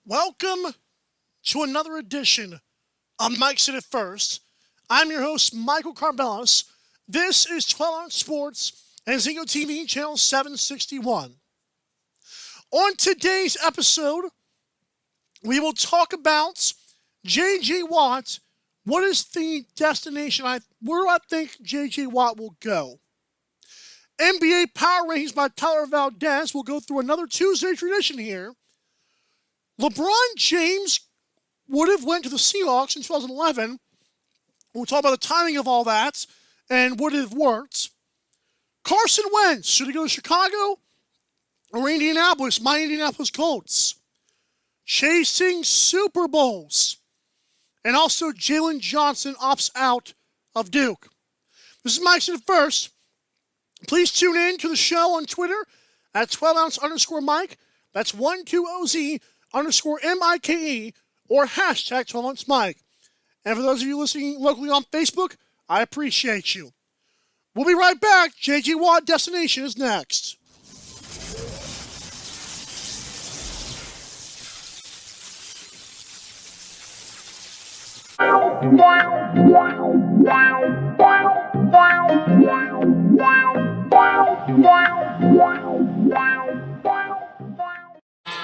Welcome to another edition of Mike Said It First. I'm your host, Michael Carbelos. This is 12 Ounce Sports and Zingo TV, channel 761. On today's episode, we will talk about J.J. Watt. What is the destination? Where do I think J.J. Watt will go? NBA Power Rankings by Tyler Valdez. We'll go through another Tuesday tradition here. LeBron James would have went to the Seahawks in 2011. We'll talk about the timing of all that and would it have worked. Carson Wentz, should he go to Chicago or Indianapolis? My Indianapolis Colts. Chasing Super Bowls. And also Jalen Johnson opts out of Duke. This is Mike Said It First. Please tune in to the show on Twitter at 12ounce_Mike. That's 12oz_MIKE or hashtag 12ounceMike. And for those of you listening locally on Facebook, I appreciate you. We'll be right back. J.J. Watt Destination is next.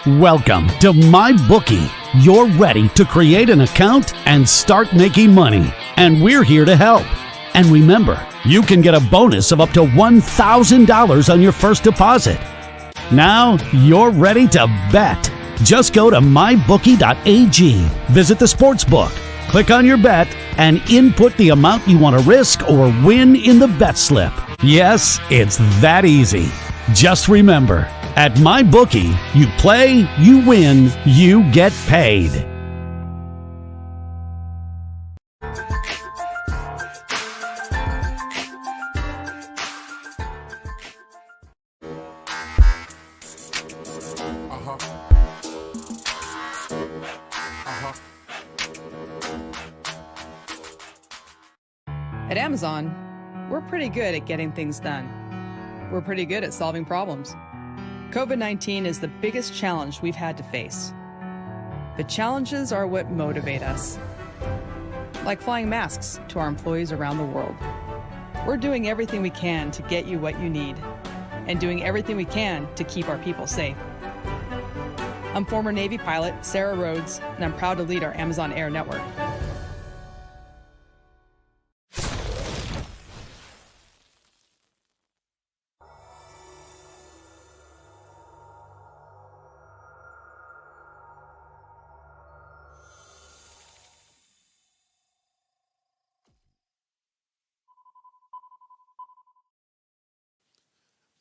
Welcome to MyBookie. You're ready to create an account and start making money. And we're here to help. And remember, you can get a bonus of up to $1,000 on your first deposit. Now you're ready to bet. Just go to mybookie.ag, visit the sportsbook, click on your bet, and input the amount you want to risk or win in the bet slip. Yes, it's that easy. Just remember, at MyBookie, you play, you win, you get paid. At Amazon, we're pretty good at getting things done. We're pretty good at solving problems. COVID-19 is the biggest challenge we've had to face. The challenges are what motivate us. Like flying masks to our employees around the world. We're doing everything we can to get you what you need, and doing everything we can to keep our people safe. I'm former Navy pilot Sarah Rhodes, and I'm proud to lead our Amazon Air network.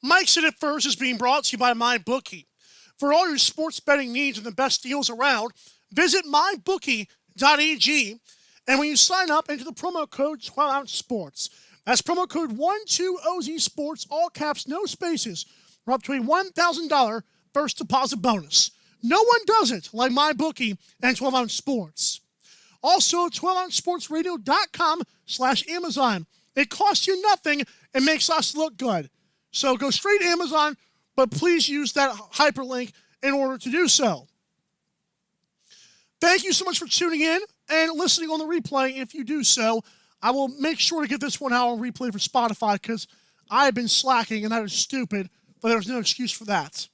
Mike Said It First is being brought to you by MyBookie. For all your sports betting needs and the best deals around, visit mybookie.ag. And when you sign up, enter the promo code 12ouncesports. That's promo code 12OZSports, all caps, no spaces, for up to a $1,000 first deposit bonus. No one does it like MyBookie and 12 Ounce Sports. Also, 12ouncesportsradio.com/Amazon. It costs you nothing and makes us look good. So go straight to Amazon, but please use that hyperlink in order to do so. Thank you so much for tuning in and listening on the replay. If you do so, I will make sure to get this 1 hour replay for Spotify because I have been slacking and that is stupid, but there's no excuse for that.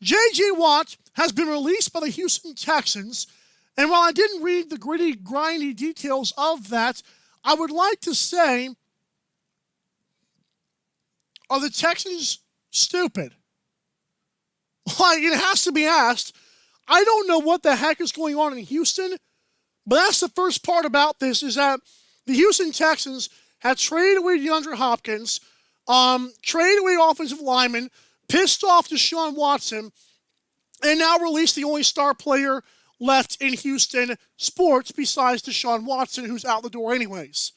J.J. Watt has been released by the Houston Texans, and while I didn't read the gritty, grindy details of that, I would like to say, are the Texans stupid? Like, it has to be asked. I don't know what the heck is going on in Houston, but that's the first part about this, is that the Houston Texans had traded away DeAndre Hopkins, traded away offensive linemen, pissed off Deshaun Watson, and now released the only star player left in Houston sports besides Deshaun Watson, who's out the door anyways.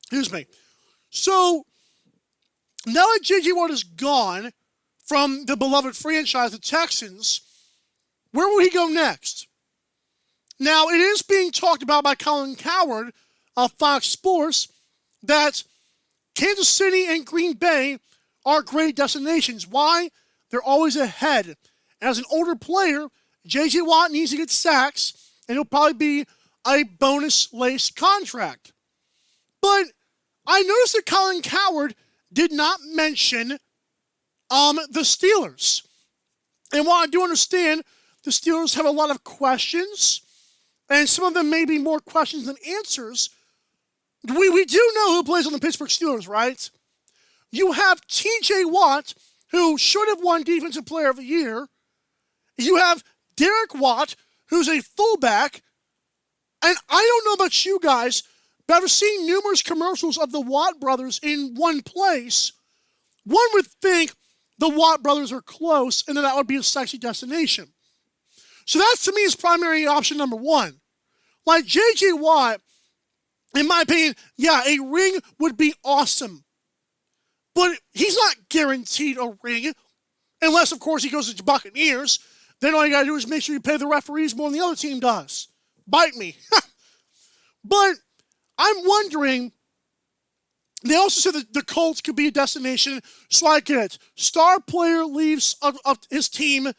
Excuse me. So, now that J.J. Watt is gone from the beloved franchise, the Texans, where will he go next? Now, it is being talked about by Colin Cowherd of Fox Sports that Kansas City and Green Bay are great destinations. Why? They're always ahead. As an older player, J.J. Watt needs to get sacks, and it'll probably be a bonus-laced contract. But I noticed that Colin Cowherd did not mention the Steelers. And while I do understand the Steelers have a lot of questions, and some of them may be more questions than answers, we do know who plays on the Pittsburgh Steelers, right? You have T.J. Watt, who should have won Defensive Player of the Year. You have Derek Watt, who's a fullback. And I don't know about you guys, but I've seen numerous commercials of the Watt brothers in one place. One would think the Watt brothers are close, and then that would be a sexy destination. So that, to me, is primary option number one. Like J.J. Watt, in my opinion, yeah, a ring would be awesome. But he's not guaranteed a ring, unless, of course, he goes to the Buccaneers. Then all you got to do is make sure you pay the referees more than the other team does. Bite me. But I'm wondering, they also said that the Colts could be a destination, so I get it. Star player leaves of his team,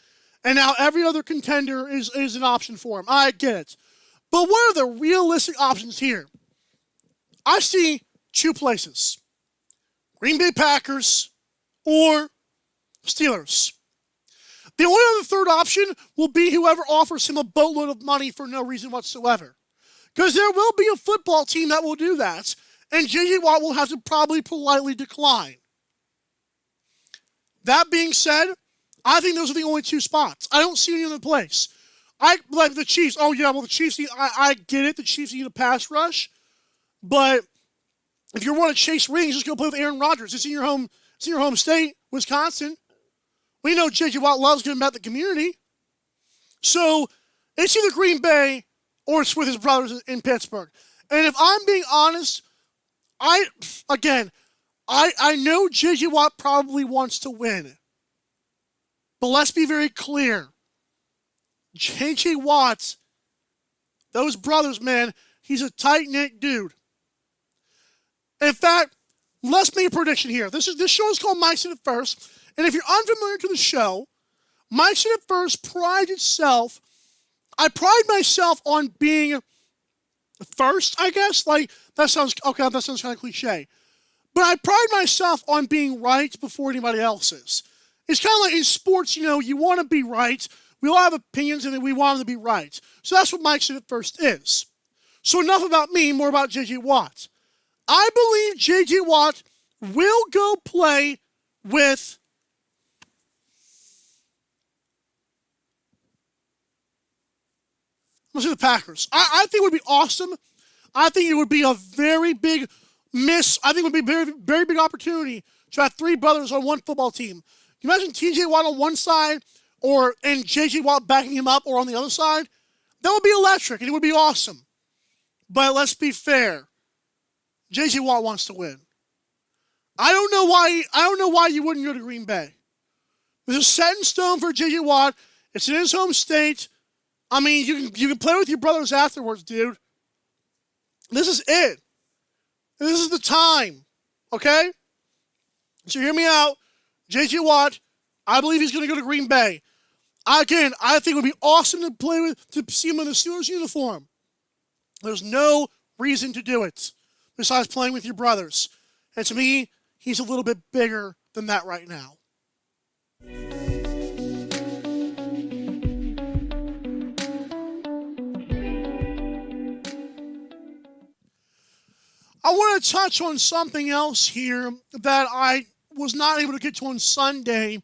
and now every other contender is an option for him. I get it. But what are the realistic options here? I see two places. Green Bay Packers or Steelers. The only other third option will be whoever offers him a boatload of money for no reason whatsoever. Because there will be a football team that will do that, and J.J. Watt will have to probably politely decline. That being said, I think those are the only two spots. I don't see any other place. I like the Chiefs. Oh, yeah, well, the Chiefs, I get it. The Chiefs need a pass rush. But if you want to chase rings, just go play with Aaron Rodgers. It's in your home state, Wisconsin. We know J.J. Watt loves giving back to the community. So it's either Green Bay or it's with his brothers in Pittsburgh. And if I'm being honest, I know J.J. Watt probably wants to win. But let's be very clear. J.J. Watt, those brothers, man, he's a tight-knit dude. In fact, let's make a prediction here. This show is called Mike Said It First. And if you're unfamiliar to the show, Mike Said It First prides itself. I pride myself on being first, I guess. Like, that sounds kind of cliche. But I pride myself on being right before anybody else is. It's kind of like in sports, you want to be right. We all have opinions and we want them to be right. So that's what Mike Said It First is. So enough about me, more about J.J. Watt. I believe J.J. Watt will go play with the Packers. I think it would be awesome. I think it would be a very big miss. I think it would be a very, very big opportunity to have three brothers on one football team. Can you imagine T.J. Watt on one side and J.J. Watt backing him up or on the other side? That would be electric and it would be awesome. But let's be fair. J.J. Watt wants to win. I don't know why you wouldn't go to Green Bay. This is set in stone for J.J. Watt. It's in his home state. I mean, you can play with your brothers afterwards, dude. This is it. This is the time. Okay? So hear me out. J.J. Watt, I believe he's going to go to Green Bay. I think it would be awesome to see him in a Steelers uniform. There's no reason to do it besides playing with your brothers. And to me, he's a little bit bigger than that right now. I want to touch on something else here that I was not able to get to on Sunday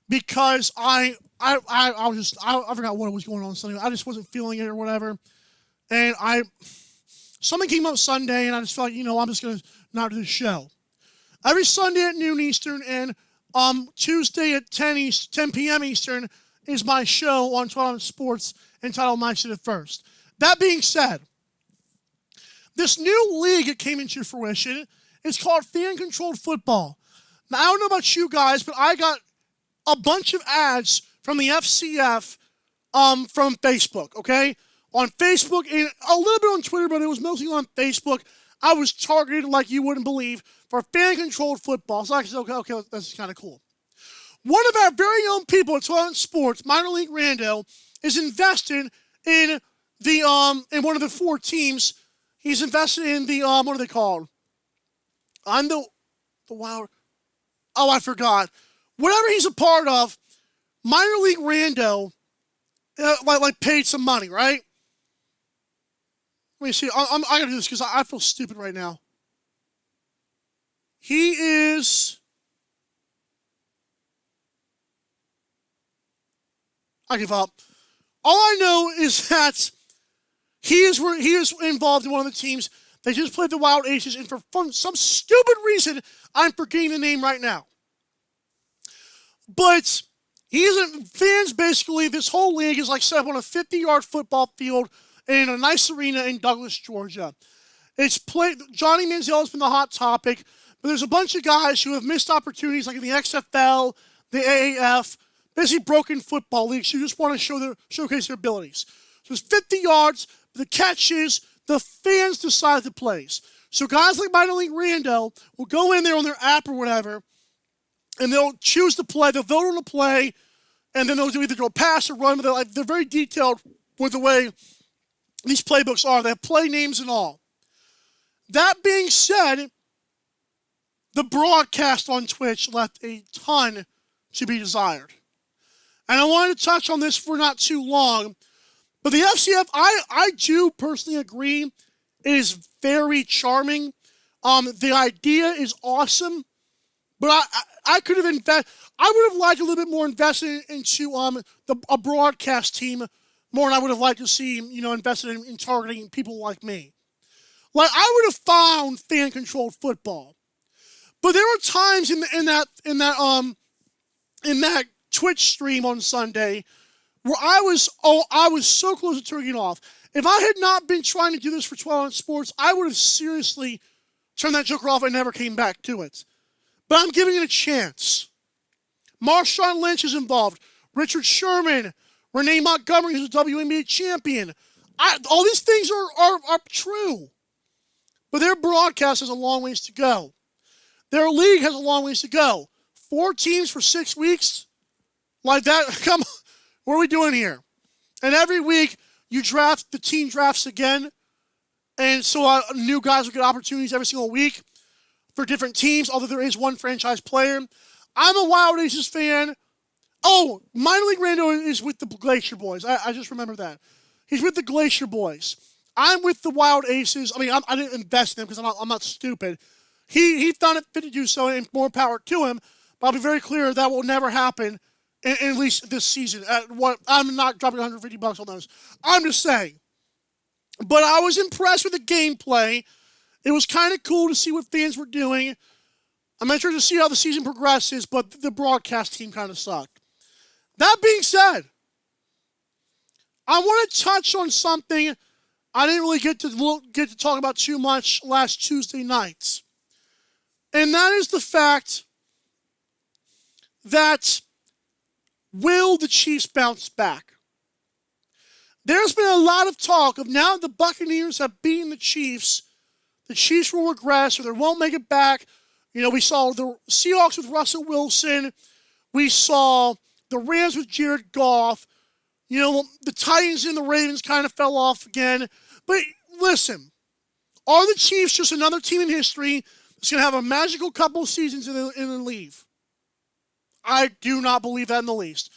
because I forgot what was going on Sunday. I just wasn't feeling it or whatever. And something came up Sunday and I just felt like, I'm just going to not do the show. Every Sunday at noon Eastern and Tuesday at 10 p.m. Eastern is my show on Untitled Sports entitled Mike Said It First. That being said, this new league that came into fruition is called fan-controlled football. Now, I don't know about you guys, but I got a bunch of ads from the FCF from Facebook, okay? On Facebook and a little bit on Twitter, but it was mostly on Facebook. I was targeted like you wouldn't believe for fan-controlled football. So I said, okay, that's kind of cool. One of our very own people at 12 Sports, Minor League Rando, is invested in the in one of the 4 teams. He's invested in the what are they called? I'm the Wild. Oh, I forgot. Whatever he's a part of, Minor League Rando like paid some money, right? Let me see. I gotta do this because I feel stupid right now. He is. I give up. All I know is that he is involved in one of the teams. They just played the Wild Aces, and for some stupid reason, I'm forgetting the name right now. But fans basically, this whole league is like set up on a 50-yard football field in a nice arena in Douglas, Georgia. It's played. Johnny Manziel has been the hot topic, but there's a bunch of guys who have missed opportunities, like in the XFL, the AAF, basically broken football leagues who just want to showcase their abilities. So it's 50 yards. The catch is the fans decide the plays. So guys like Minor League Rando will go in there on their app or whatever, and they'll choose the play. They'll vote on the play, and then they'll either do a pass or run. But they're very detailed with the way these playbooks are. They have play names and all. That being said, the broadcast on Twitch left a ton to be desired. And I wanted to touch on this for not too long. But the FCF, I do personally agree, it is very charming. The idea is awesome. But I could have I would have liked a little bit more invested into a broadcast team more than I would have liked to see, invested in targeting people like me. Like, I would have found fan-controlled football. But there were times in that Twitch stream on Sunday where I was so close to turning it off. If I had not been trying to do this for 12 Sports, I would have seriously turned that joker off and never came back to it. But I'm giving it a chance. Marshawn Lynch is involved. Richard Sherman, Renee Montgomery, who's a WNBA champion. All these things are true. But their broadcast has a long ways to go. Their league has a long ways to go. 4 teams for 6 weeks? Like that? Come on. What are we doing here? And every week, the team drafts again. And so new guys will get opportunities every single week for different teams, although there is one franchise player. I'm a Wild Aces fan. Oh, Minor League Rando is with the Glacier Boys. I just remember that. He's with the Glacier Boys. I'm with the Wild Aces. I mean, I didn't invest in them because I'm not stupid. He found it fit to do so, and more power to him. But I'll be very clear that will never happen, at least this season. I'm not dropping $150 on those. I'm just saying. But I was impressed with the gameplay. It was kind of cool to see what fans were doing. I'm interested to see how the season progresses, but the broadcast team kind of sucked. That being said, I want to touch on something I didn't really get to talk about too much last Tuesday night. And that is the fact that will the Chiefs bounce back? There's been a lot of talk of now the Buccaneers have beaten the Chiefs will regress or they won't make it back. We saw the Seahawks with Russell Wilson. We saw the Rams with Jared Goff. The Titans and the Ravens kind of fell off again. But listen, are the Chiefs just another team in history that's going to have a magical couple of seasons and then leave? I do not believe that in the least.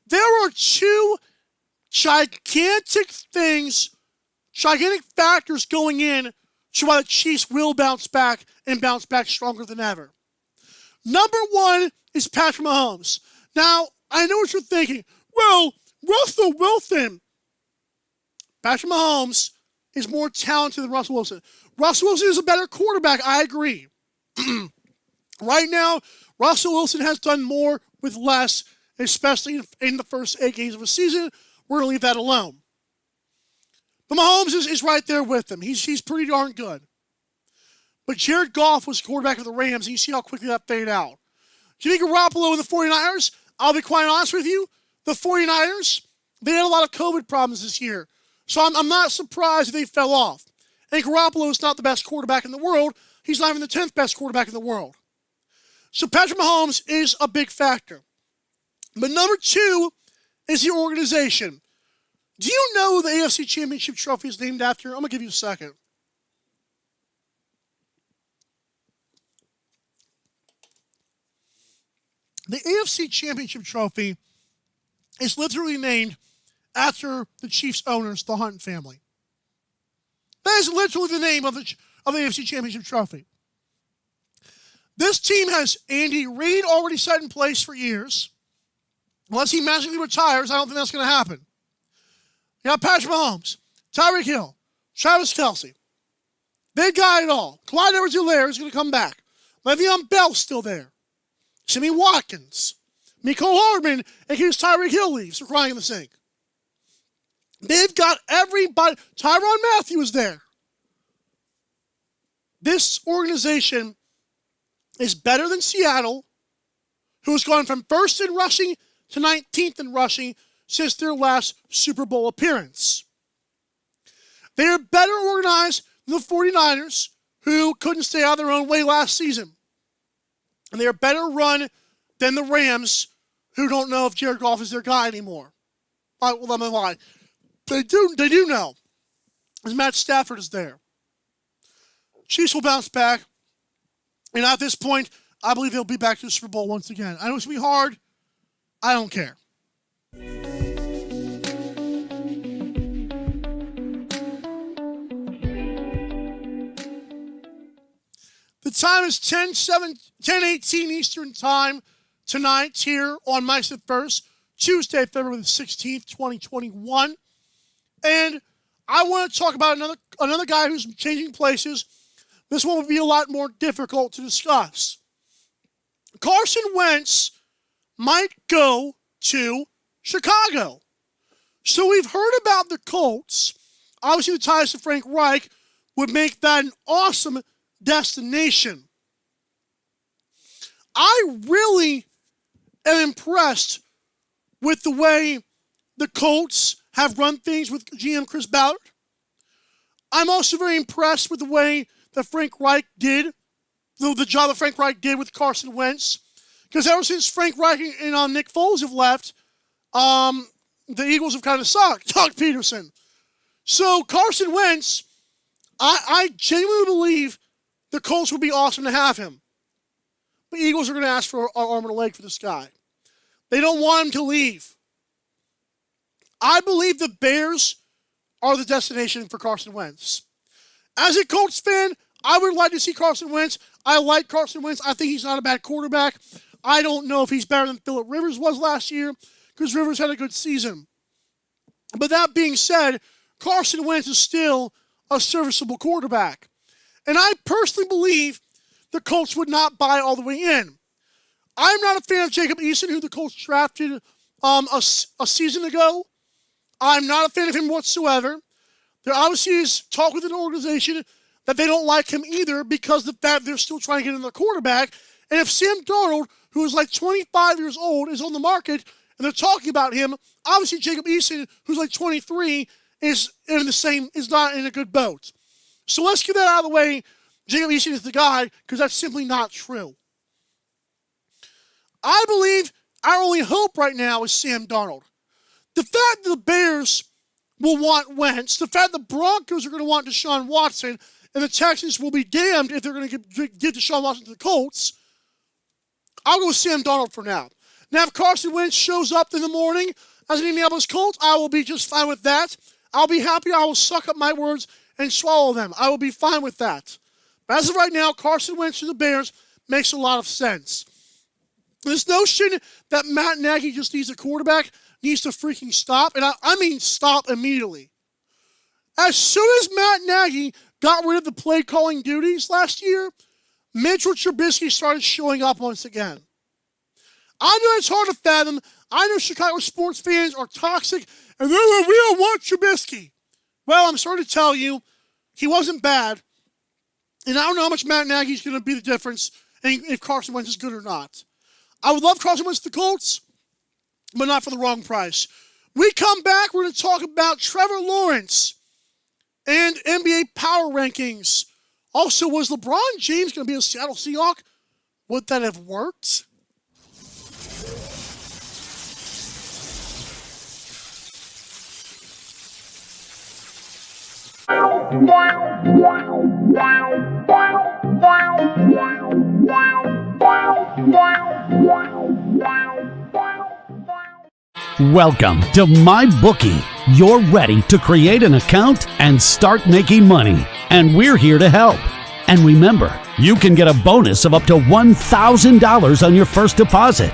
There are 2 gigantic factors going in to why the Chiefs will bounce back and bounce back stronger than ever. Number 1 is Patrick Mahomes. Now, I know what you're thinking. Well, Russell Wilson. Patrick Mahomes is more talented than Russell Wilson. Russell Wilson is a better quarterback. I agree. Right now, Russell Wilson has done more with less, especially in the first 8 games of a season. We're going to leave that alone. But Mahomes is right there with him. He's pretty darn good. But Jared Goff was quarterback of the Rams, and you see how quickly that faded out. Jimmy Garoppolo and the 49ers, I'll be quite honest with you, the 49ers, they had a lot of COVID problems this year. So I'm not surprised if they fell off. And Garoppolo is not the best quarterback in the world. He's not even the 10th best quarterback in the world. So Patrick Mahomes is a big factor. But number 2 is the organization. Do you know who the AFC Championship Trophy is named after? I'm going to give you a second. The AFC Championship Trophy is literally named after the Chiefs owners, the Hunt family. That is literally the name of the AFC Championship Trophy. This team has Andy Reid already set in place for years. Unless he magically retires, I don't think that's going to happen. You got Patrick Mahomes, Tyreek Hill, Travis Kelce. They got it all. Clyde Edwards-Helaire is going to come back. Le'Veon Bell's still there. Sammy Watkins. Mecole Hardman, in case Tyreek Hill leaves for crying in the sink. They've got everybody. Tyrann Mathieu is there. This organization is better than Seattle, who has gone from first in rushing to 19th in rushing since their last Super Bowl appearance. They are better organized than the 49ers, who couldn't stay out of their own way last season. And they are better run than the Rams, who don't know if Jared Goff is their guy anymore. Well, let me lie. They do know. As Matt Stafford is there. Chiefs will bounce back. And at this point, I believe they'll be back to the Super Bowl once again. I know it's going to be hard. I don't care. The time is 10:18 Eastern Time tonight here on Mike's at First, Tuesday, February the 16th, 2021. And I want to talk about another guy who's changing places. This one will be a lot more difficult to discuss. Carson Wentz might go to Chicago. So we've heard about the Colts. Obviously, the ties to Frank Reich would make that an awesome destination. I really am impressed with the way the Colts have run things with GM Chris Ballard. I'm also very impressed with the way that Frank Reich did, the job that Frank Reich did with Carson Wentz. Because ever since Frank Reich and Nick Foles have left, the Eagles have kind of sucked. Doug Peterson. So Carson Wentz, I genuinely believe the Colts would be awesome to have him. The Eagles are going to ask for an arm and a leg for this guy. They don't want him to leave. I believe the Bears are the destination for Carson Wentz. As a Colts fan, I would like to see Carson Wentz. I like Carson Wentz. I think he's not a bad quarterback. I don't know if he's better than Phillip Rivers was last year, because Rivers had a good season. But that being said, Carson Wentz is still a serviceable quarterback. And I personally believe the Colts would not buy all the way in. I'm not a fan of Jacob Eason, who the Colts drafted a season ago. I'm not a fan of him whatsoever. There obviously is talk within the organization that they don't like him either, because of the fact they're still trying to get in the quarterback. And if Sam Darnold, who is like 25 years old, is on the market and they're talking about him, obviously Jacob Eason, who's like 23, is not in a good boat. So let's get that out of the way. Jacob Eason is the guy, because that's simply not true. I believe our only hope right now is Sam Darnold. The fact that the Bears will want Wentz, the fact the Broncos are going to want Deshaun Watson, and the Texans will be damned if they're going to give Deshaun Watson to the Colts, I'll go with Sam Darnold for now. Now, if Carson Wentz shows up in the morning as an Indianapolis Colt, I will be just fine with that. I'll be happy. I will suck up my words and swallow them. I will be fine with that. But as of right now, Carson Wentz to the Bears makes a lot of sense. This notion that Matt Nagy just needs a quarterback needs to freaking stop. And I mean stop immediately. As soon as Matt Nagy got rid of the play calling duties last year, Mitchell Trubisky started showing up once again. I know it's hard to fathom. I know Chicago sports fans are toxic and we don't want Trubisky. Well, I'm sorry to tell you, he wasn't bad. And I don't know how much Matt Nagy's going to be the difference if Carson Wentz is good or not. I would love Carson Wentz to the Colts, but not for the wrong price. We come back, we're going to talk about Trevor Lawrence and NBA power rankings. Also, was LeBron James going to be a Seattle Seahawk? Would that have worked? Welcome to MyBookie. You're ready to create an account and start making money, and we're here to help. And remember, you can get a bonus of up to $1,000 on your first deposit.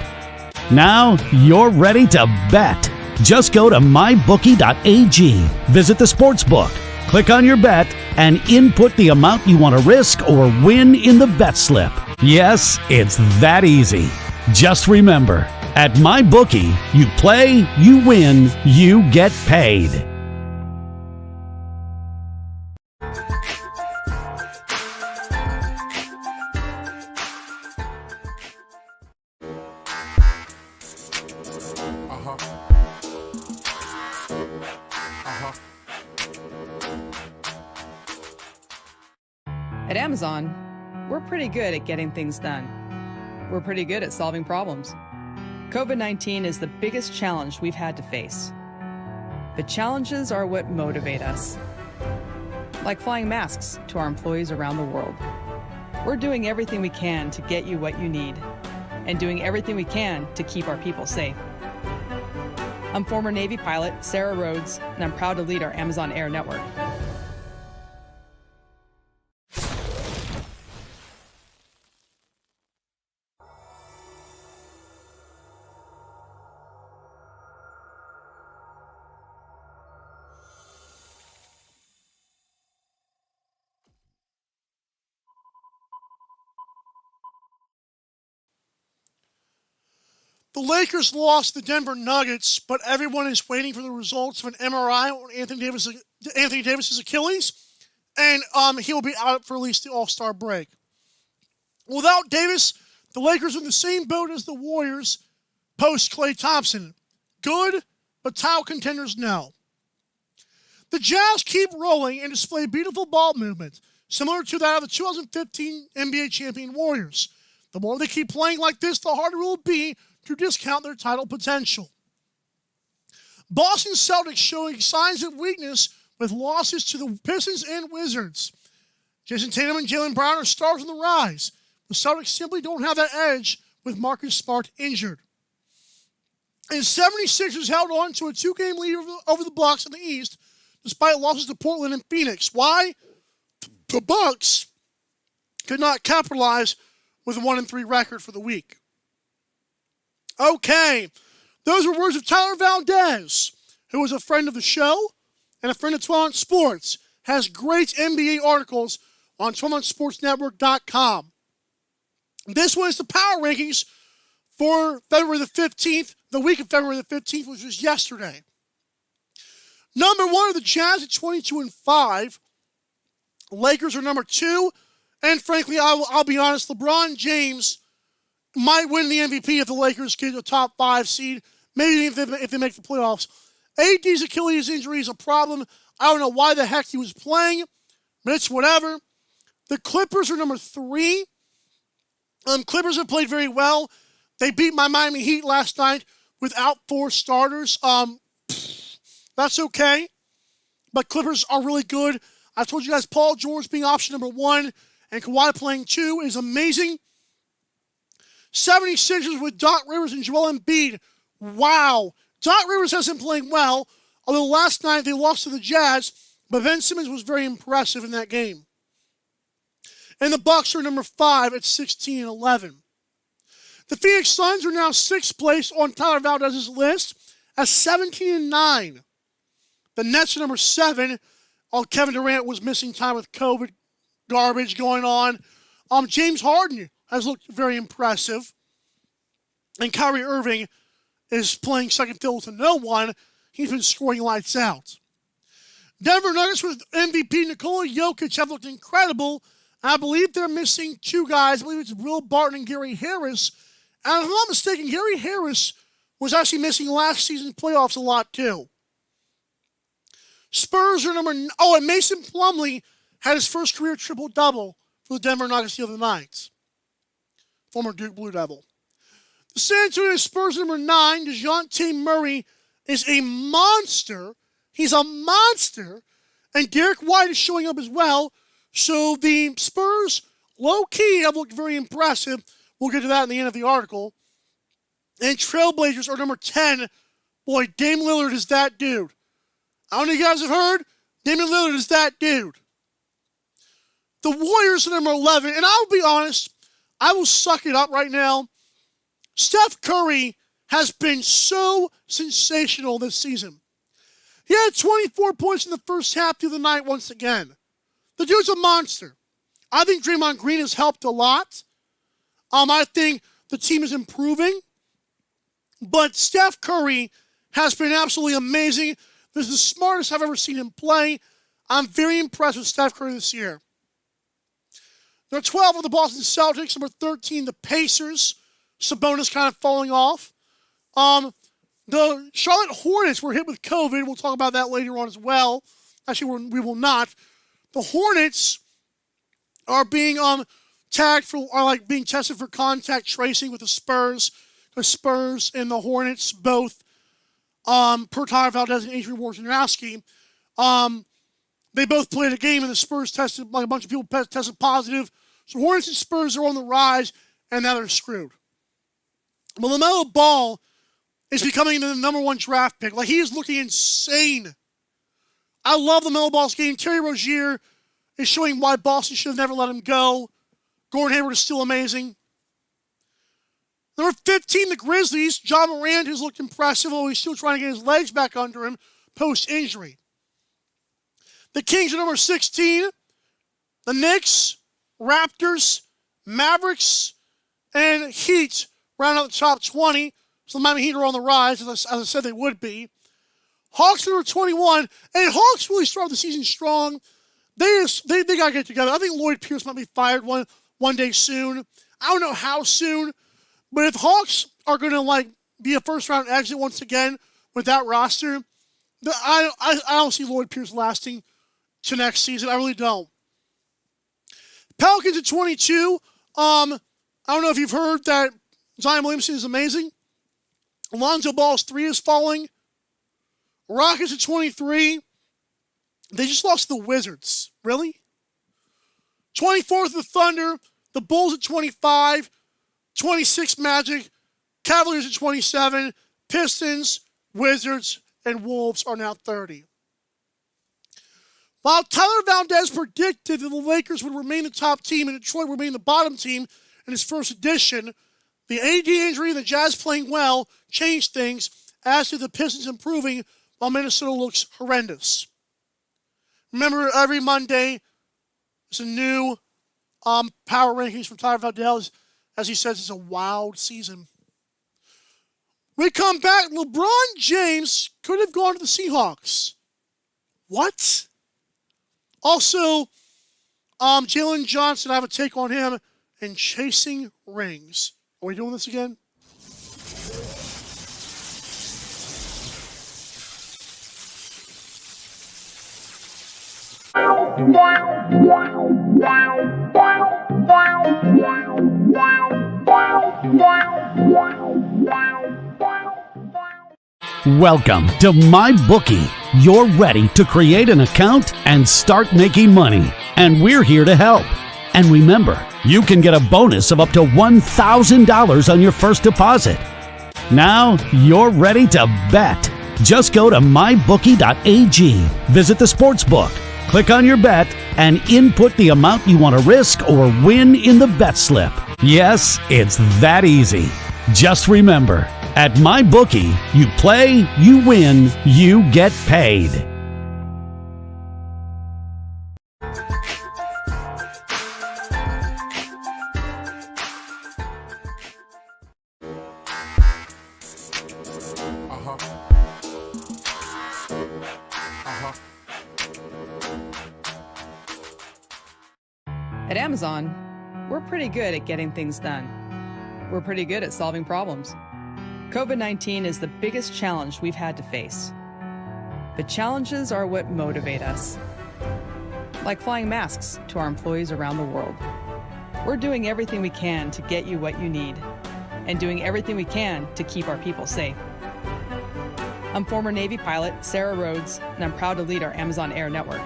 Now you're ready to bet. Just go to mybookie.ag, visit the sportsbook, click on your bet, and input the amount you want to risk or win in the bet slip. Yes, it's that easy. Just remember, at MyBookie, you play, you win, you get paid. At Amazon, we're pretty good at getting things done. We're pretty good at solving problems. COVID-19 is the biggest challenge we've had to face. The challenges are what motivate us. Like flying masks to our employees around the world. We're doing everything we can to get you what you need, and doing everything we can to keep our people safe. I'm former Navy pilot Sarah Rhodes, and I'm proud to lead our Amazon Air network. The Lakers lost the Denver Nuggets, but everyone is waiting for the results of an MRI on Anthony Davis's Achilles, and he'll be out for at least the All-Star break. Without Davis, the Lakers are in the same boat as the Warriors post Klay Thompson. Good, but title contenders no. The Jazz keep rolling and display beautiful ball movement, similar to that of the 2015 NBA champion Warriors. The more they keep playing like this, the harder it will be to discount their title potential. Boston Celtics showing signs of weakness with losses to the Pistons and Wizards. Jason Tatum and Jaylen Brown are stars on the rise. The Celtics simply don't have that edge with Marcus Smart injured. And 76ers held on to a 2-game lead over the Bucks in the East despite losses to Portland and Phoenix. Why? The Bucks could not capitalize with a 1-3 record for the week. Okay, those were words of Tyler Valdez, who was a friend of the show and a friend of 12 Sports, has great NBA articles on 12sportsnetwork.com. This was the power rankings for February the 15th, the week of February the 15th, which was yesterday. Number 1 are the Jazz at 22-5. Lakers are number 2, and frankly, I'll be honest, LeBron James might win the MVP if the Lakers get a top 5 seed, maybe if they make the playoffs. AD's Achilles injury is a problem. I don't know why the heck he was playing, but it's whatever. The Clippers are number 3. Clippers have played very well. They beat my Miami Heat last night without 4 starters. That's okay, but Clippers are really good. I told you guys Paul George being option number 1 and Kawhi playing 2 is amazing. 76ers with Doc Rivers and Joel Embiid. Wow. Doc Rivers hasn't playing well, although last night they lost to the Jazz, but Ben Simmons was very impressive in that game. And the Bucks are number 5 at 16-11. The Phoenix Suns are now 6th place on Tyler Valdez's list at 17-9. The Nets are number 7. Kevin Durant was missing time with COVID garbage going on. James Harden has looked very impressive. And Kyrie Irving is playing second fiddle to no one. He's been scoring lights out. Denver Nuggets with MVP Nikola Jokic have looked incredible. I believe they're missing 2 guys. I believe it's Will Barton and Gary Harris. And if I'm not mistaken, Gary Harris was actually missing last season's playoffs a lot too. Spurs are and Mason Plumlee had his first career triple-double for the Denver Nuggets the other night. Former Duke Blue Devil. The San Antonio Spurs number 9, DeJounte Murray, is a monster. He's a monster. And Derek White is showing up as well. So the Spurs, low-key, have looked very impressive. We'll get to that in the end of the article. And Trailblazers are number 10. Boy, Dame Lillard is that dude. I don't know if you guys have heard. Damian Lillard is that dude. The Warriors are number 11. And I'll be honest, I will suck it up right now. Steph Curry has been so sensational this season. He had 24 points in the first half through the night once again. The dude's a monster. I think Draymond Green has helped a lot. I think the team is improving. But Steph Curry has been absolutely amazing. This is the smartest I've ever seen him play. I'm very impressed with Steph Curry this year. Number 12 are the Boston Celtics. Number 13, the Pacers. Sabonis kind of falling off. The Charlotte Hornets were hit with COVID. We'll talk about that later on as well. Actually, we will not. The Hornets are being being tested for contact tracing with the Spurs. The Spurs and the Hornets both, per Tyler Valdez and Adrian Wojnarowski, they both played a game and the Spurs tested, a bunch of people tested positive. So Hornets and Spurs are on the rise, and now they're screwed. But LaMelo Ball is becoming the number 1 draft pick. He is looking insane. I love LaMelo Ball's game. Terry Rozier is showing why Boston should have never let him go. Gordon Hayward is still amazing. Number 15, the Grizzlies. John Morant has looked impressive, although he's still trying to get his legs back under him post-injury. The Kings are number 16. The Knicks, Raptors, Mavericks, and Heat round out the top 20. So the Miami Heat are on the rise, as I said they would be. Hawks number 21. And Hawks really started the season strong. They got to get together. I think Lloyd Pierce might be fired one day soon. I don't know how soon. But if Hawks are going to be a first-round exit once again with that roster, I don't see Lloyd Pierce lasting to next season. I really don't. Pelicans at 22. I don't know if you've heard that Zion Williamson is amazing. Alonzo Ball's 3 is falling. Rockets at 23. They just lost to the Wizards. Really? 24th, the Thunder. The Bulls at 25. 26 Magic. Cavaliers at 27. Pistons, Wizards, and Wolves are now 30. While Tyler Valdez predicted that the Lakers would remain the top team and Detroit would remain the bottom team in his first edition, the AD injury and the Jazz playing well changed things, as did the Pistons improving while Minnesota looks horrendous. Remember, every Monday, there's a new power rankings from Tyler Valdez. As he says, it's a wild season. We come back. LeBron James could have gone to the Seahawks. What? Also, Jalen Johnson, I have a take on him and chasing rings. Are we doing this again? Welcome to MyBookie. You're ready to create an account and start making money. And we're here to help. And remember, you can get a bonus of up to $1,000 on your first deposit. Now you're ready to bet. Just go to mybookie.ag, visit the sportsbook, click on your bet, and input the amount you want to risk or win in the bet slip. Yes, it's that easy. Just remember, at MyBookie, you play, you win, you get paid. At Amazon, we're pretty good at getting things done. We're pretty good at solving problems. COVID-19 is the biggest challenge we've had to face. But challenges are what motivate us. Like flying masks to our employees around the world. We're doing everything we can to get you what you need, and doing everything we can to keep our people safe. I'm former Navy pilot Sarah Rhodes, and I'm proud to lead our Amazon Air network.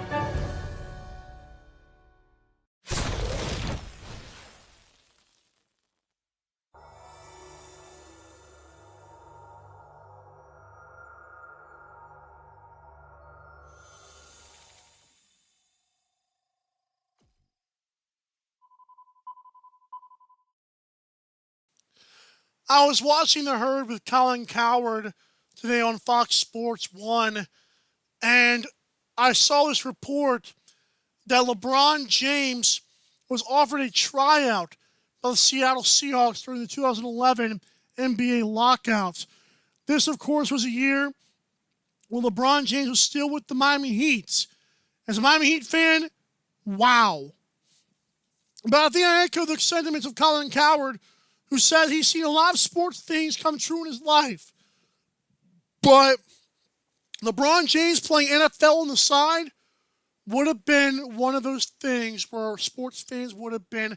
I was watching The Herd with Colin Cowherd today on Fox Sports 1, and I saw this report that LeBron James was offered a tryout by the Seattle Seahawks during the 2011 NBA lockout. This, of course, was a year when LeBron James was still with the Miami Heat. As a Miami Heat fan, wow. But I think I echo the sentiments of Colin Cowherd, who said he's seen a lot of sports things come true in his life. But LeBron James playing NFL on the side would have been one of those things where sports fans would have been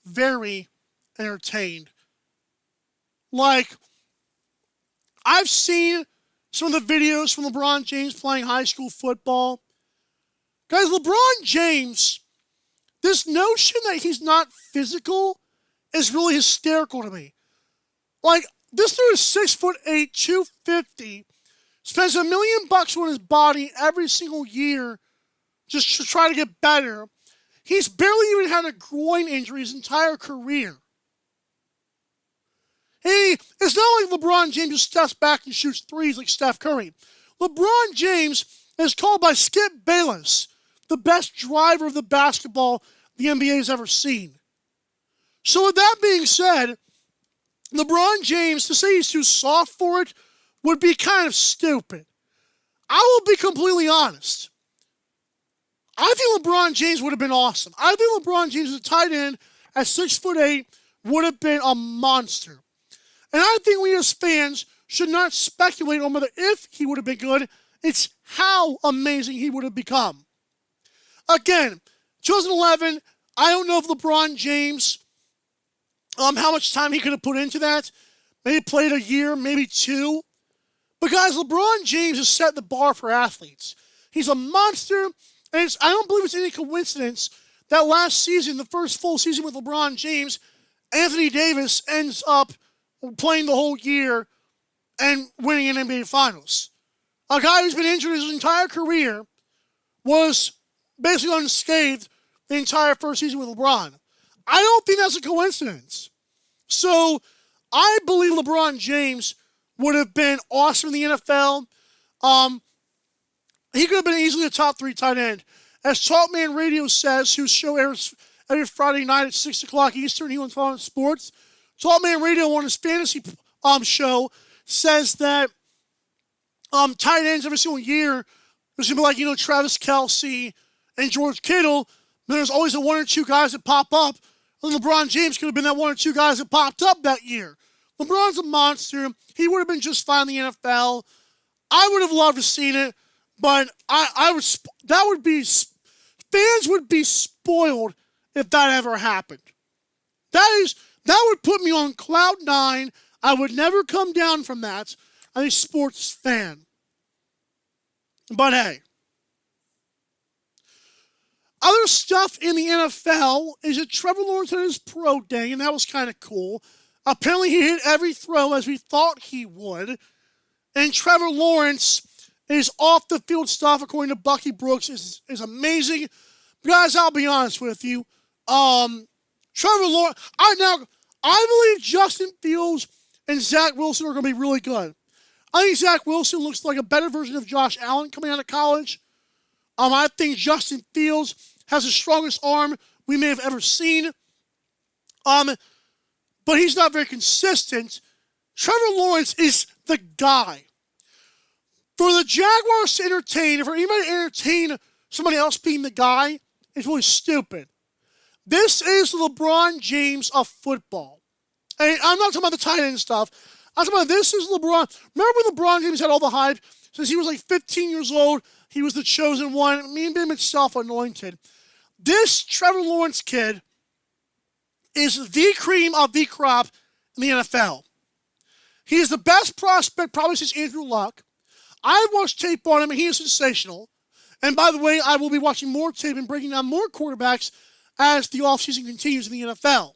very entertained. Like, I've seen some of the videos from LeBron James playing high school football. Guys, LeBron James, this notion that he's not physical is really hysterical to me. Like, this dude is 6'8", 250, spends $1 million on his body every single year just to try to get better. He's barely even had a groin injury his entire career. It's not like LeBron James just steps back and shoots threes like Steph Curry. LeBron James is called by Skip Bayless the best driver of the basketball the NBA has ever seen. So with that being said, LeBron James, to say he's too soft for it, would be kind of stupid. I will be completely honest. I think LeBron James would have been awesome. I think LeBron James as a tight end at 6'8" would have been a monster. And I think we as fans should not speculate on whether if he would have been good, it's how amazing he would have become. Again, 2011, I don't know if LeBron James, how much time he could have put into that. Maybe played a year, maybe two. But guys, LeBron James has set the bar for athletes. He's a monster, and I don't believe it's any coincidence that last season, the first full season with LeBron James, Anthony Davis ends up playing the whole year and winning an NBA Finals. A guy who's been injured his entire career was basically unscathed the entire first season with LeBron. I don't think that's a coincidence. So I believe LeBron James would have been awesome in the NFL. He could have been easily a top 3 tight end. As Talkman Radio says, whose show airs every Friday night at 6 o'clock Eastern here on Talkman Sports, Talkman Radio on his fantasy show says that tight ends every single year, there's going to be like, Travis Kelce and George Kittle. Then there's always the 1 or 2 guys that pop up. And LeBron James could have been that 1 or 2 guys that popped up that year. LeBron's a monster. He would have been just fine in the NFL. I would have loved to seen it, but fans would be spoiled if that ever happened. That would put me on cloud 9. I would never come down from that. I'm a sports fan. But hey. Other stuff in the NFL is that Trevor Lawrence had his pro day, and that was kind of cool. Apparently, he hit every throw as we thought he would. And Trevor Lawrence is off the field stuff, according to Bucky Brooks, is amazing. Guys, I'll be honest with you. Trevor Lawrence, I believe Justin Fields and Zach Wilson are going to be really good. I think Zach Wilson looks like a better version of Josh Allen coming out of college. I think Justin Fields has the strongest arm we may have ever seen. But he's not very consistent. Trevor Lawrence is the guy. For the Jaguars to entertain, for anybody to entertain somebody else being the guy, is really stupid. This is LeBron James of football. And I'm not talking about the tight end stuff. I'm talking about this is LeBron. Remember when LeBron James had all the hype? Since he was like 15 years old, he was the chosen one. Me and him himself anointed. This Trevor Lawrence kid is the cream of the crop in the NFL. He is the best prospect probably since Andrew Luck. I watched tape on him, and he is sensational. And by the way, I will be watching more tape and breaking down more quarterbacks as the offseason continues in the NFL.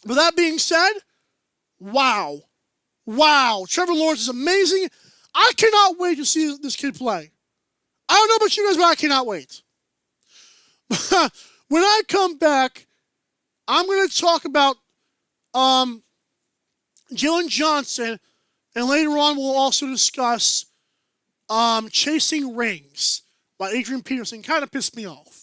With that being said, wow. Trevor Lawrence is amazing. I cannot wait to see this kid play. I don't know about you guys, but I cannot wait. When I come back, I'm going to talk about Jalen Johnson, and later on we'll also discuss Chasing Rings by Adrian Peterson. Kind of pissed me off.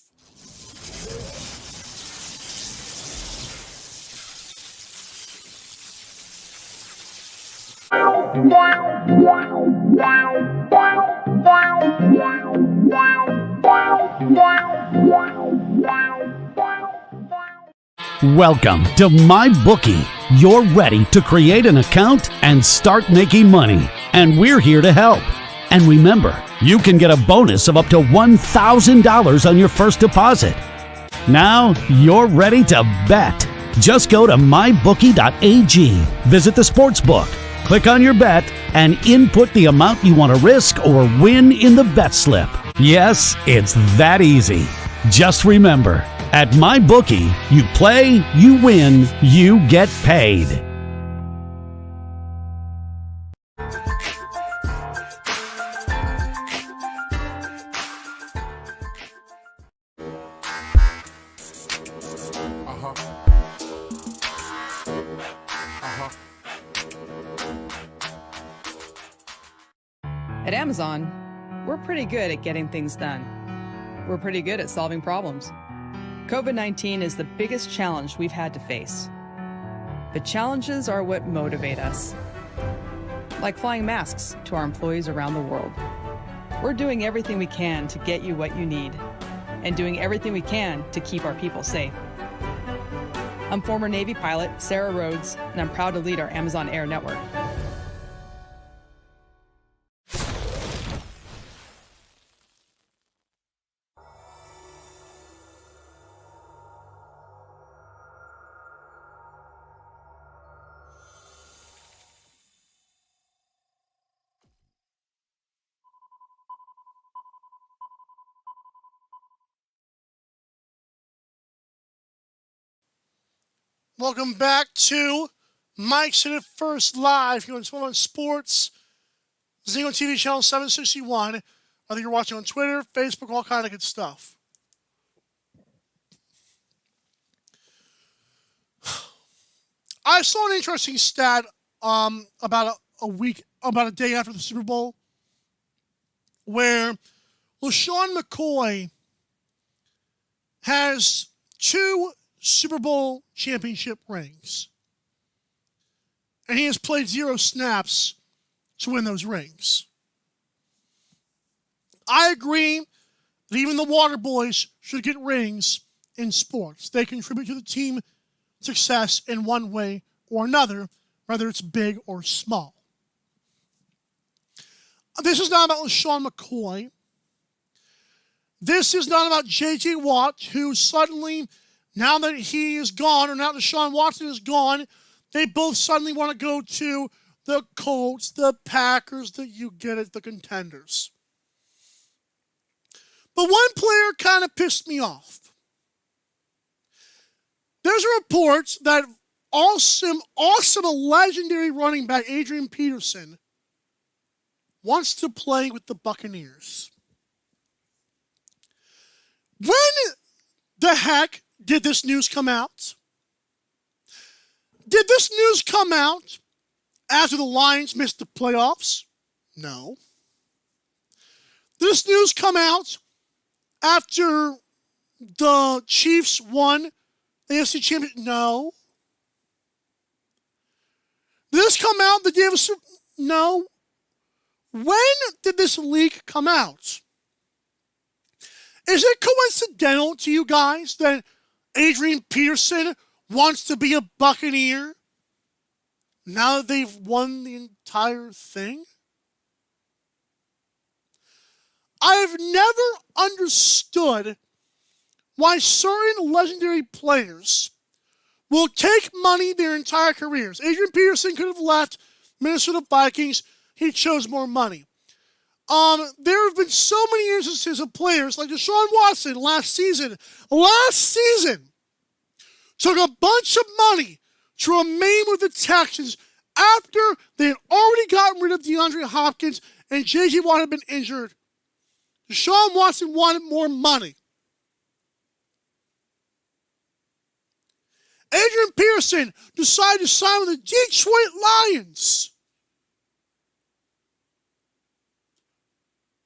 Welcome to MyBookie. You're ready to create an account and start making money, and we're here to help. And remember, you can get a bonus of up to $1,000 on your first deposit. Now you're ready to bet. Just go to mybookie.ag, visit the sportsbook, click on your bet, and input the amount you want to risk or win in the bet slip. Yes, it's that easy. Just remember, at MyBookie, you play, you win, you get paid. At Amazon, we're pretty good at getting things done. We're pretty good at solving problems. COVID-19 is the biggest challenge we've had to face. But challenges are what motivate us. Like flying masks to our employees around the world. We're doing everything we can to get you what you need, and doing everything we can to keep our people safe. I'm former Navy pilot Sarah Rhodes, and I'm proud to lead our Amazon Air network. Welcome back to Mike's Hit It First Live here on 12 Sports, Zingo TV channel 761. Whether you're watching on Twitter, Facebook, all kind of good stuff. I saw an interesting stat about a day after the Super Bowl, where LaShawn McCoy has 2 Super Bowl championship rings. And he has played 0 snaps to win those rings. I agree that even the Water Boys should get rings in sports. They contribute to the team success in one way or another, whether it's big or small. This is not about LaShawn McCoy. This is not about J.J. Watt, who suddenly, now that he is gone, or now that Deshaun Watson is gone, they both suddenly want to go to the Colts, the Packers, you get it, the contenders. But one player kind of pissed me off. There's a report that awesome, legendary running back Adrian Peterson wants to play with the Buccaneers. When the heck did this news come out? Did this news come out after the Lions missed the playoffs? No. Did this news come out after the Chiefs won the AFC Championship? No. Did this come out the day of a No. When did this leak come out? Is it coincidental to you guys that Adrian Peterson wants to be a Buccaneer now that they've won the entire thing? I've never understood why certain legendary players will take money their entire careers. Adrian Peterson could have left Minnesota Vikings. He chose more money. There have been so many instances of players like Deshaun Watson last season took a bunch of money to remain with the Texans after they had already gotten rid of DeAndre Hopkins and J.J. Watt had been injured. Deshaun Watson wanted more money. Adrian Peterson decided to sign with the Detroit Lions.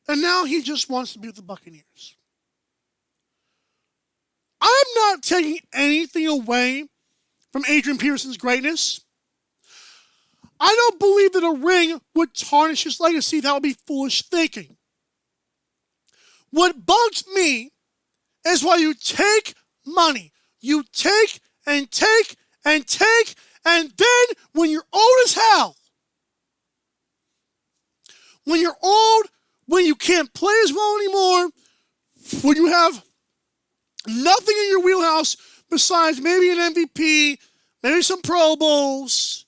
And now he just wants to be with the Buccaneers. I'm not taking anything away from Adrian Peterson's greatness. I don't believe that a ring would tarnish his legacy. That would be foolish thinking. What bugs me is why you take money. You take and take and take, and then when you're old as hell, when you're old, when you can't play as well anymore, when you have nothing in your wheelhouse besides maybe an MVP, maybe some Pro Bowls,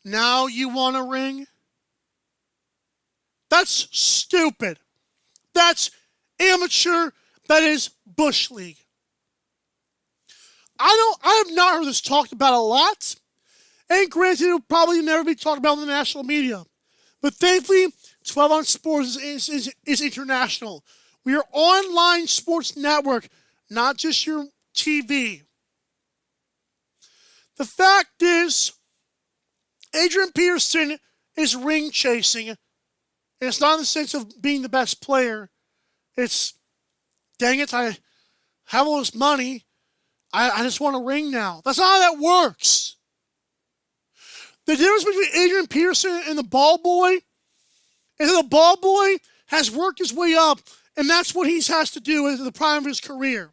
now you want a ring? That's stupid. That's amateur. That is Bush League. I have not heard this talked about a lot. And granted, it will probably never be talked about in the national media. But thankfully, 12 on Sports is international. We are online sports network, not just your TV. The fact is, Adrian Peterson is ring chasing. And it's not in the sense of being the best player. It's, dang it, I have all this money. I just want a ring now. That's not how that works. The difference between Adrian Peterson and the ball boy is that the ball boy has worked his way up, and that's what he has to do at the prime of his career.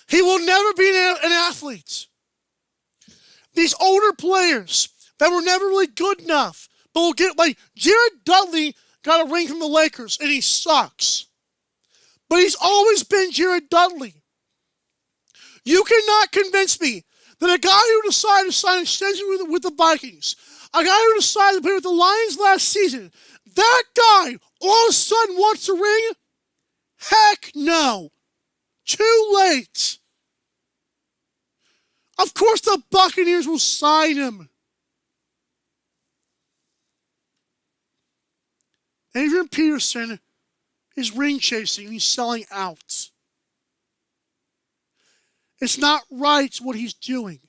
He will never be an athlete. These older players that were never really good enough, but will get, like, Jared Dudley got a ring from the Lakers, and he sucks. But he's always been Jared Dudley. You cannot convince me that a guy who decided to sign an extension with the Vikings, a guy who decided to play with the Lions last season, that guy all of a sudden wants a ring? Heck no. Too late. Of course the Buccaneers will sign him. Adrian Peterson is ring chasing and he's selling out. It's not right what he's doing.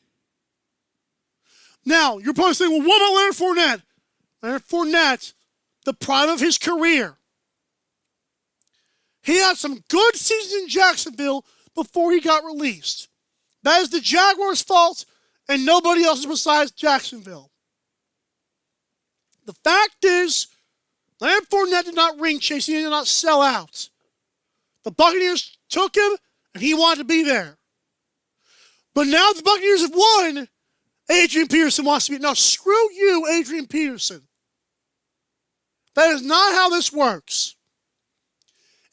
Now, you're probably saying, well, what about Leonard Fournette? Leonard Fournette, the prime of his career. He had some good seasons in Jacksonville before he got released. That is the Jaguars' fault and nobody else's besides Jacksonville. The fact is, Leonard Fournette did not ring chase. He did not sell out. The Buccaneers took him and he wanted to be there. But now the Buccaneers have won, Adrian Peterson wants to be. Now, screw you, Adrian Peterson. That is not how this works.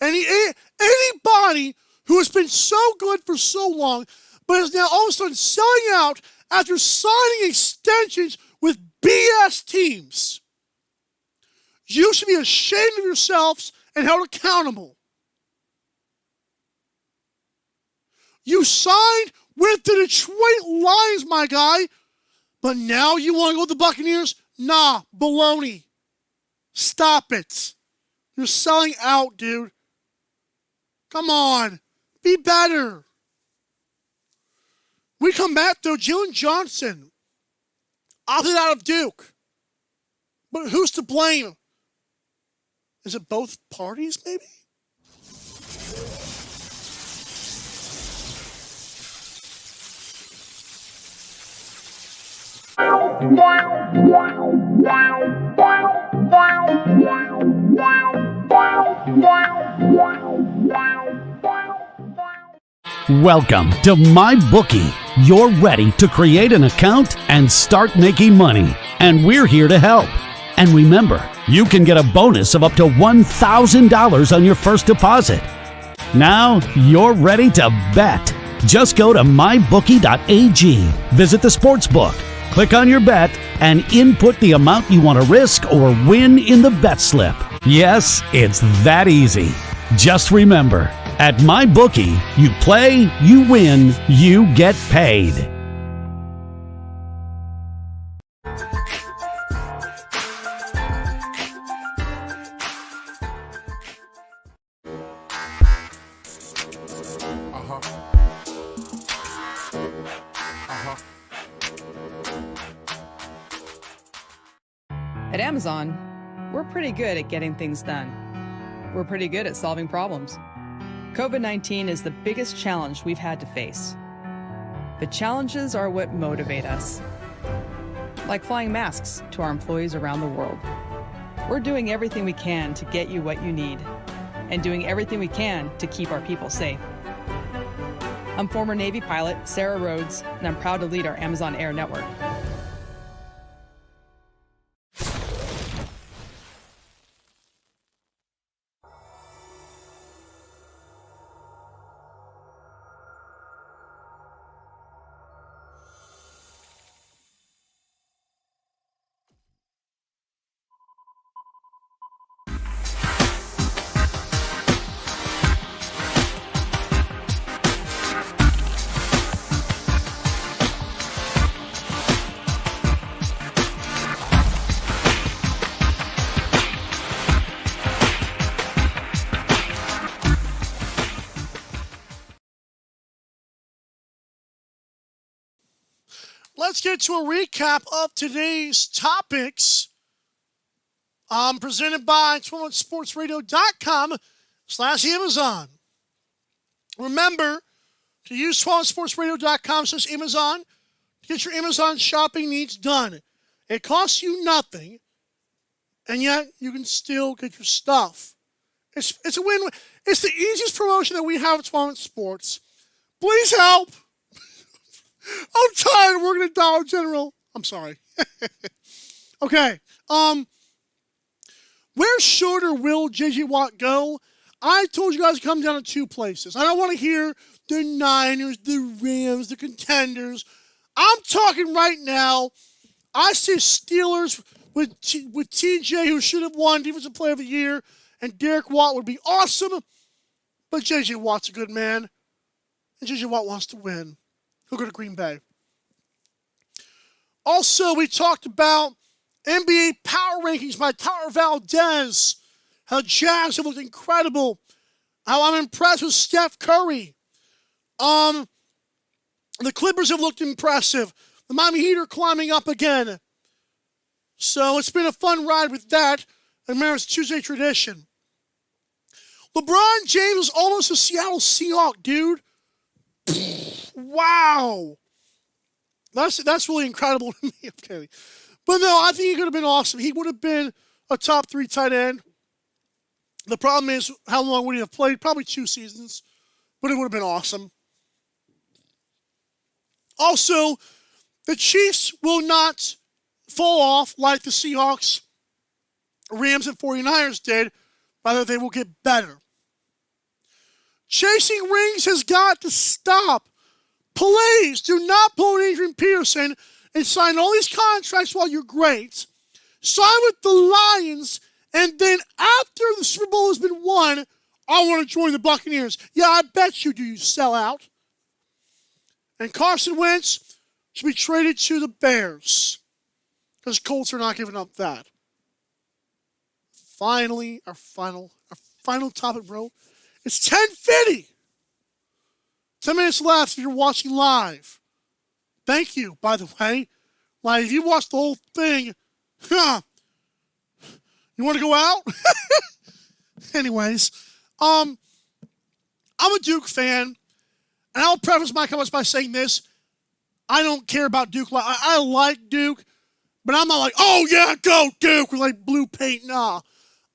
Anybody who has been so good for so long, but is now all of a sudden selling out after signing extensions with BS teams, you should be ashamed of yourselves and held accountable. You signed with the Detroit Lions, my guy, but now you want to go with the Buccaneers? Nah, baloney. Stop it. You're selling out, dude. Come on. Be better. We come back, though. Jalen Johnson opted out of Duke. But who's to blame? Is it both parties, maybe? Welcome to MyBookie. You're ready to create an account and start making money. And we're here to help. And remember, you can get a bonus of up to $1,000 on your first deposit. Now you're ready to bet. Just go to mybookie.ag, visit the sportsbook, click on your bet, and input the amount you want to risk or win in the bet slip. Yes, it's that easy. Just remember, at MyBookie, you play, you win, you get paid. At Amazon, we're pretty good at getting things done. We're pretty good at solving problems. COVID-19 is the biggest challenge we've had to face. But challenges are what motivate us. Like flying masks to our employees around the world. We're doing everything we can to get you what you need, and doing everything we can to keep our people safe. I'm former Navy pilot Sarah Rhodes, and I'm proud to lead our Amazon Air network. Let's get to a recap of today's topics. Presented by 12sportsradio.com/Amazon. Remember to use 12sportsradio.com/Amazon to get your Amazon shopping needs done. It costs you nothing, and yet you can still get your stuff. It's a win-win. It's the easiest promotion that we have at 12 Sports. Please help. I'm tired of working at Dollar General. I'm sorry. Okay. Where should or will J.J. Watt go? I told you guys to come down to two places. I don't want to hear the Niners, the Rams, the contenders. I'm talking right now. I see Steelers with TJ, who should have won Defensive Player of the Year, and Derek Watt would be awesome. But J.J. Watt's a good man, and J.J. Watt wants to win. He'll go to Green Bay. Also, we talked about NBA Power Rankings by Tyler Valdez. How Jazz have looked incredible. How I'm impressed with Steph Curry. The Clippers have looked impressive. The Miami Heat are climbing up again. So it's been a fun ride with that. America's Tuesday tradition. LeBron James was almost a Seattle Seahawk, dude. Wow. That's really incredible to me. I'm kidding. But no, I think he could have been awesome. He would have been a top 3 tight end. The problem is, how long would he have played? Probably 2 seasons. But it would have been awesome. Also, the Chiefs will not fall off like the Seahawks, Rams, and 49ers did. Rather, they will get better. Chasing rings has got to stop. Please do not pull an Adrian Peterson and sign all these contracts while you're great. Sign with the Lions, and then after the Super Bowl has been won, I want to join the Buccaneers. Yeah, I bet you do, you sell out. And Carson Wentz should be traded to the Bears, because Colts are not giving up that. Finally, our final topic, bro. It's 10:50. 10 minutes left if you're watching live. Thank you, by the way. Like, if you watched the whole thing, you want to go out? Anyways, I'm a Duke fan, and I'll preface my comments by saying this. I don't care about Duke. I like Duke, but I'm not like, oh yeah, go Duke with like blue paint. Nah.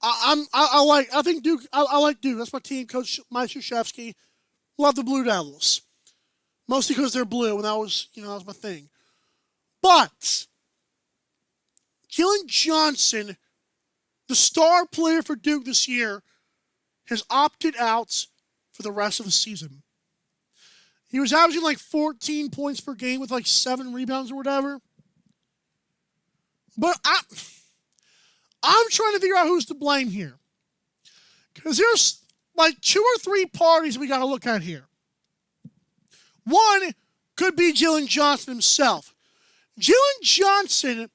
I like Duke. I like Duke. That's my team, Coach Mike Krzyzewski. Love the Blue Devils. Mostly because they're blue, and that was my thing. But Keelan Johnson, the star player for Duke this year, has opted out for the rest of the season. He was averaging like 14 points per game with like 7 rebounds or whatever. But I'm trying to figure out who's to blame here. Because there's like 2 or 3 parties we got to look at here. One could be Jalen Johnson himself. Jalen Johnson,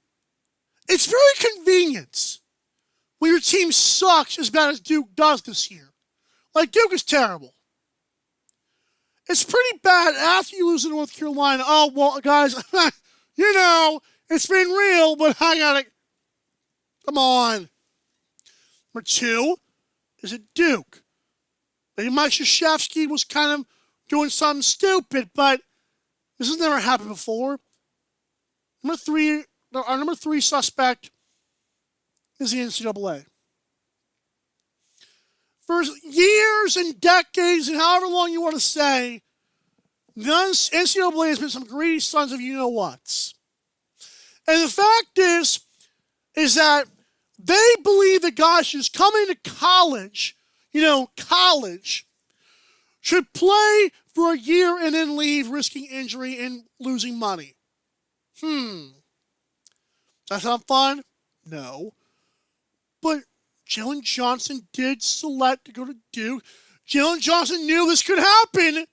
it's very convenient when your team sucks as bad as Duke does this year. Like, Duke is terrible. It's pretty bad after you lose to North Carolina. Oh, well, guys, you know, it's been real, but I got to... Come on. Number 2 is at Duke. Maybe Mike Krzyzewski was kind of doing something stupid, but this has never happened before. Our number 3 suspect is the NCAA. For years and decades and however long you want to say, the NCAA has been some greedy sons of you-know-whats. And the fact is that they believe that guys should come into college, college, should play for a year and then leave, risking injury and losing money. Does that sound fun? No. But Jalen Johnson did select to go to Duke. Jalen Johnson knew this could happen. And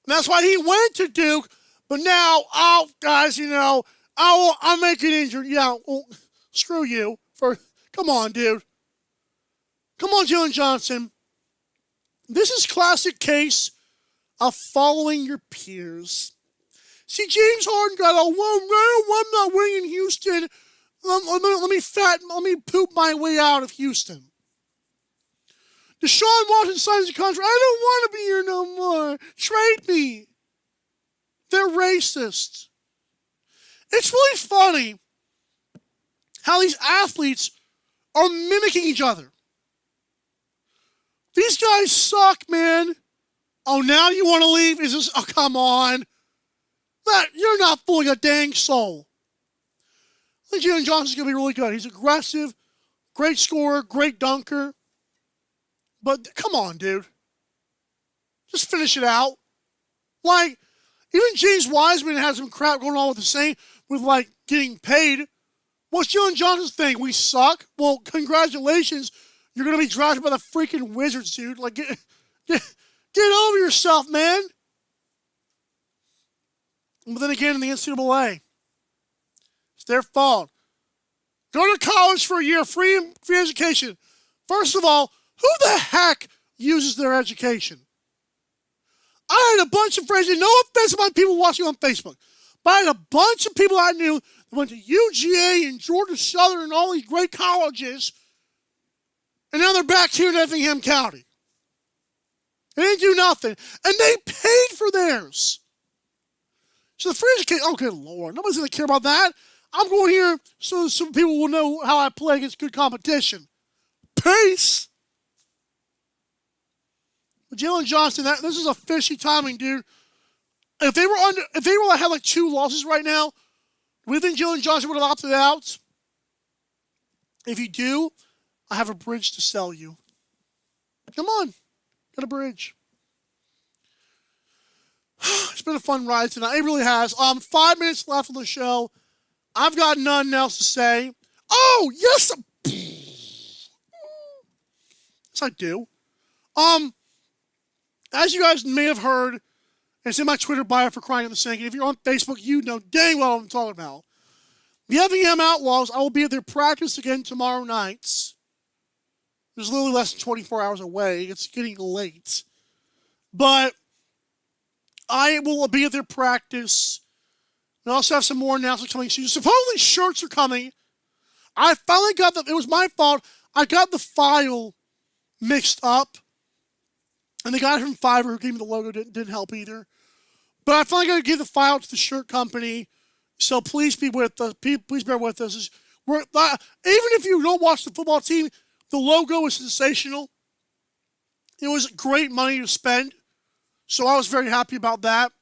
that's why he went to Duke. But now, guys, I'm making injured. Yeah, well, screw you. Come on, dude. Come on, Jalen Johnson. This is classic case of following your peers. See, James Harden got I'm not winning in Houston. Let me poop my way out of Houston. Deshaun Watson signs a contract. I don't want to be here no more. Trade me. They're racist. It's really funny how these athletes are mimicking each other. These guys suck, man. Oh, now you want to leave? Oh, come on. You're not fooling a dang soul. I think Jalen Johnson's going to be really good. He's aggressive, great scorer, great dunker. But come on, dude. Just finish it out. Like, even James Wiseman has some crap going on with getting paid. What's Jalen Johnson's thing? We suck? Well, congratulations. You're going to be drafted by the freaking Wizards, dude. Like, get over yourself, man. But then again, in the NCAA, it's their fault. Go to college for a year, free education. First of all, who the heck uses their education? I had a bunch of friends, and no offense to my people watching on Facebook, but I had a bunch of people I knew that went to UGA and Georgia Southern and all these great colleges, and now they're back here in Effingham County. They didn't do nothing, and they paid for theirs. So the free education, oh, good Lord, nobody's going to care about that. I'm going here so some people will know how I play against good competition. Peace. But Jalen Johnson, this is a fishy timing, dude. If they were had like 2 losses right now, do we think Jalen Johnson would have opted out? If you do, I have a bridge to sell you. Come on, got a bridge. It's been a fun ride tonight. It really has. 5 minutes left on the show. I've got nothing else to say. Oh, yes. Yes, I do. As you guys may have heard, it's in my Twitter bio for crying at the sink. And if you're on Facebook, you know dang well what I'm talking about. The Effingham Outlaws, I will be at their practice again tomorrow night. It's literally less than 24 hours away. It's getting late. But I will be at their practice. And I also have some more announcements coming soon. Supposedly shirts are coming. I finally got it was my fault. I got the file mixed up. And the guy from Fiverr who gave me the logo didn't help either. But I finally got to give the file to the shirt company. So please be with us. Please bear with us. Even if you don't watch the football team, the logo is sensational. It was great money to spend. So I was very happy about that.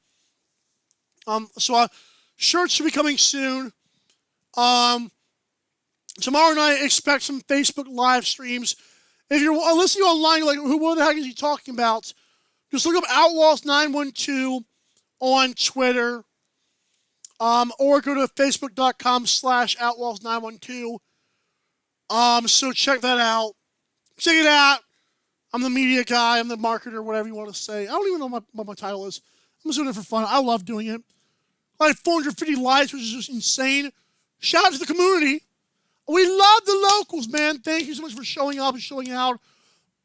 Shirts should be coming soon. Tomorrow night, expect some Facebook live streams. If you're listening online, you're like, what the heck is he talking about? Just look up Outlaws912 on Twitter. Or go to facebook.com/Outlaws912. So check that out. Check it out. I'm the media guy. I'm the marketer, whatever you want to say. I don't even know what my title is. I'm just doing it for fun. I love doing it. Like 450 likes, which is just insane. Shout out to the community. We love the locals, man. Thank you so much for showing up and showing out.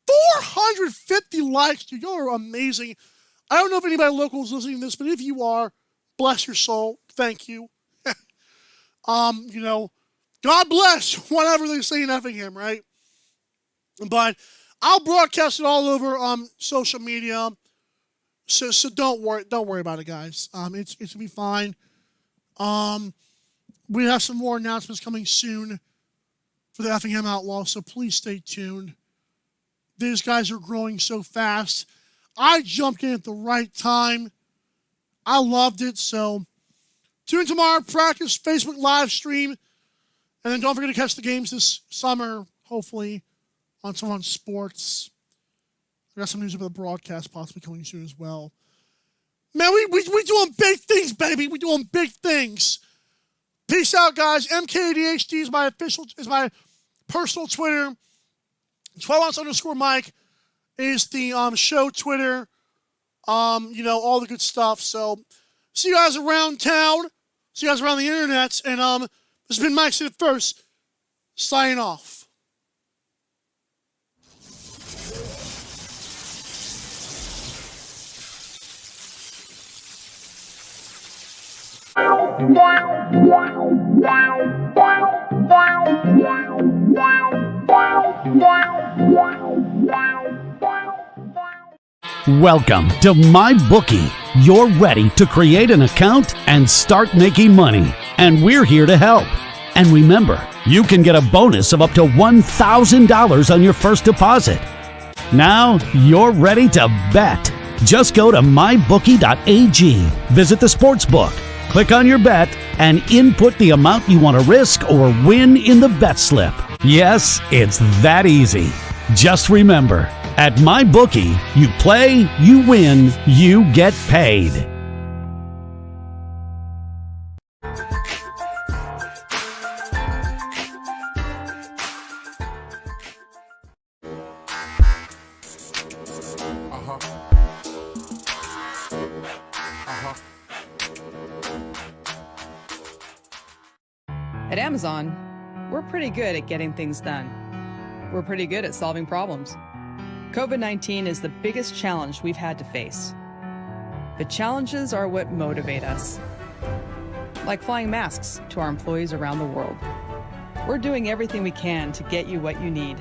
450 likes, dude. Y'all are amazing. I don't know if anybody local is listening to this, but if you are, bless your soul. Thank you. God bless whatever they say in Effingham, right? But I'll broadcast it all over social media. So don't worry about it, guys. It's gonna be fine. We have some more announcements coming soon for the Effingham Outlaws, so please stay tuned. These guys are growing so fast. I jumped in at the right time. I loved it. So tune in tomorrow, practice, Facebook live stream, and then don't forget to catch the games this summer, hopefully, on Someone Sports. I got some news about the broadcast possibly coming soon as well. Man, we doing big things, baby. We doing big things. Peace out, guys. MKADHD is my personal Twitter. 12ounce_Mike is the show Twitter. All the good stuff. So see you guys around town. See you guys around the internet. And this has been Mike Said It First, signing off. Welcome to MyBookie. You're ready to create an account and start making money. And we're here to help. And remember, you can get a bonus of up to $1,000 on your first deposit. Now you're ready to bet. Just go to mybookie.ag, visit the sportsbook, click on your bet, and input the amount you want to risk or win in the bet slip. Yes, it's that easy. Just remember, at MyBookie, you play, you win, you get paid. At Amazon, we're pretty good at getting things done. We're pretty good at solving problems. COVID-19 is the biggest challenge we've had to face. But challenges are what motivate us. Like flying masks to our employees around the world. We're doing everything we can to get you what you need,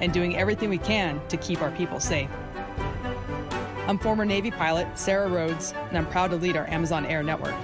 and doing everything we can to keep our people safe. I'm former Navy pilot Sarah Rhodes, and I'm proud to lead our Amazon Air network.